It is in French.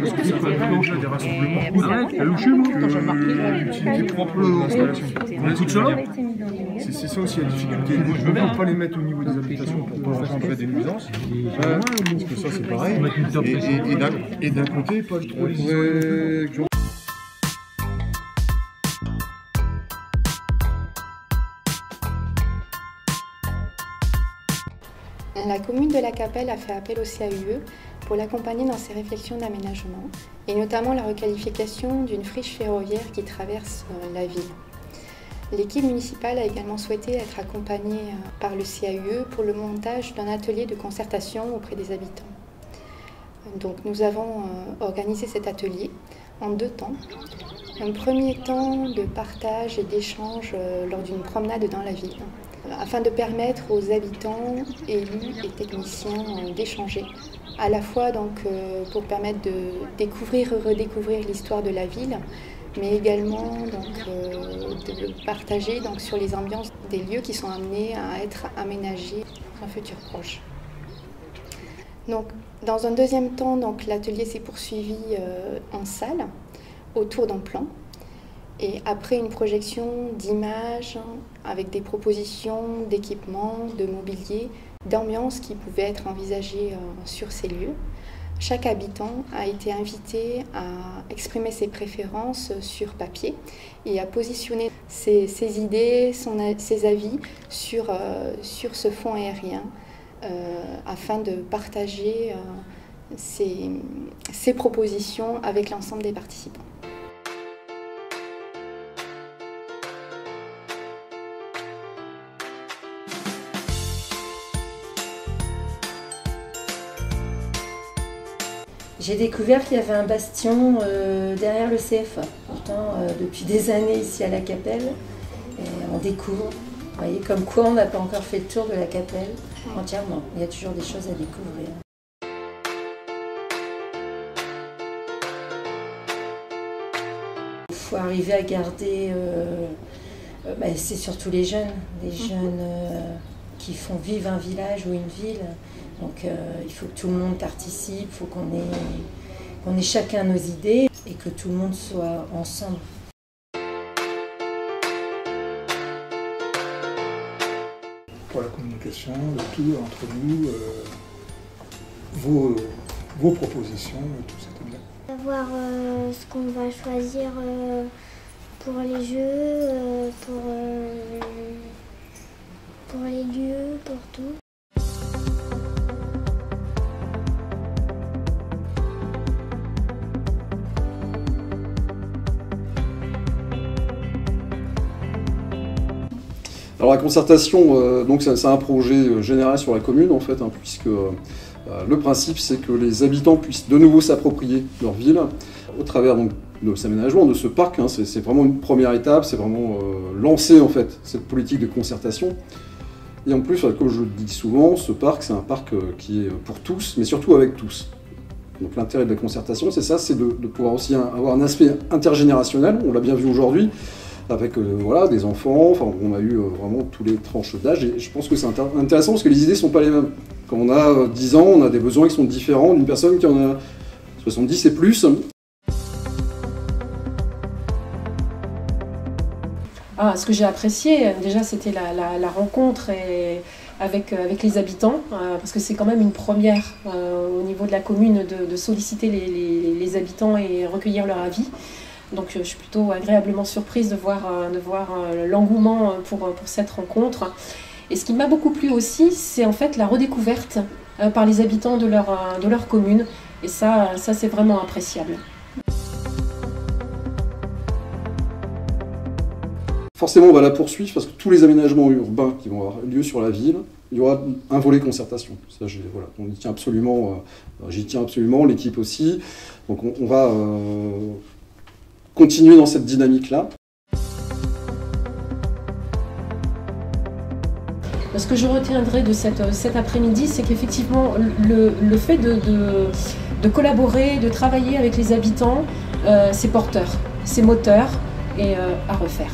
Parce que ça va déclencher des rassemblements. T'as louché, moi l'utilité propre de l'installation. On est tout seul. C'est ça aussi la difficulté. Moi, je veux bien pas les mettre au niveau des habitations pour pas engendrer des nuisances. Parce que ça, c'est pareil. Et d'un côté, pas trop les La commune de La Capelle a fait appel au CAUE pour l'accompagner dans ses réflexions d'aménagement et notamment la requalification d'une friche ferroviaire qui traverse la ville. L'équipe municipale a également souhaité être accompagnée par le CAUE pour le montage d'un atelier de concertation auprès des habitants. Donc nous avons organisé cet atelier en 2 temps. Un premier temps de partage et d'échange lors d'une promenade dans la ville, afin de permettre aux habitants, élus et techniciens d'échanger, à la fois donc, pour permettre de découvrir et redécouvrir l'histoire de la ville, mais également donc, de partager donc, sur les ambiances des lieux qui sont amenés à être aménagés dans un futur proche. Donc, dans un deuxième temps, l'atelier s'est poursuivi en salle, autour d'un plan. Et après une projection d'images avec des propositions d'équipements, de mobilier, d'ambiance qui pouvaient être envisagées sur ces lieux, chaque habitant a été invité à exprimer ses préférences sur papier et à positionner ses idées, ses avis sur ce fond aérien afin de partager ses propositions avec l'ensemble des participants. J'ai découvert qu'il y avait un bastion derrière le CFA. Pourtant, depuis des années ici à La Capelle, et on découvre. Vous voyez, comme quoi on n'a pas encore fait le tour de La Capelle entièrement. Il y a toujours des choses à découvrir. Il faut arriver à garder, c'est surtout les jeunes qui font vivre un village ou une ville. Donc il faut que tout le monde participe, il faut qu'on ait chacun nos idées et que tout le monde soit ensemble. Pour la communication, le tout entre nous, vos propositions, tout ça, c'est bien. Savoir ce qu'on va choisir pour les jeux, pour les lieux, pour tout. Alors la concertation, donc c'est un projet général sur la commune en fait, puisque le principe c'est que les habitants puissent de nouveau s'approprier leur ville au travers donc, de cet aménagement, de ce parc. C'est vraiment une première étape, c'est vraiment lancer en fait cette politique de concertation. Et en plus, comme je le dis souvent, ce parc c'est un parc qui est pour tous, mais surtout avec tous. Donc l'intérêt de la concertation, c'est ça, c'est de pouvoir aussi avoir un aspect intergénérationnel, on l'a bien vu aujourd'hui, avec voilà, des enfants, enfin, on a eu vraiment tous les tranches d'âge et je pense que c'est intéressant parce que les idées ne sont pas les mêmes. Quand on a 10 ans, on a des besoins qui sont différents d'une personne qui en a 70 et plus. Ce que j'ai apprécié, déjà, c'était la rencontre avec les habitants, parce que c'est quand même une première au niveau de la commune de solliciter les habitants et recueillir leur avis. Donc je suis plutôt agréablement surprise de voir l'engouement pour cette rencontre. Et ce qui m'a beaucoup plu aussi, c'est en fait la redécouverte par les habitants de leur commune. Et ça c'est vraiment appréciable. Forcément, on va la poursuivre parce que tous les aménagements urbains qui vont avoir lieu sur la ville, il y aura un volet concertation. Ça, voilà, on y tient absolument, j'y tiens absolument, l'équipe aussi. Donc on va continuer dans cette dynamique-là. Ce que je retiendrai de cet après-midi, c'est qu'effectivement, le fait de collaborer, de travailler avec les habitants, c'est porteur, c'est moteur et à refaire.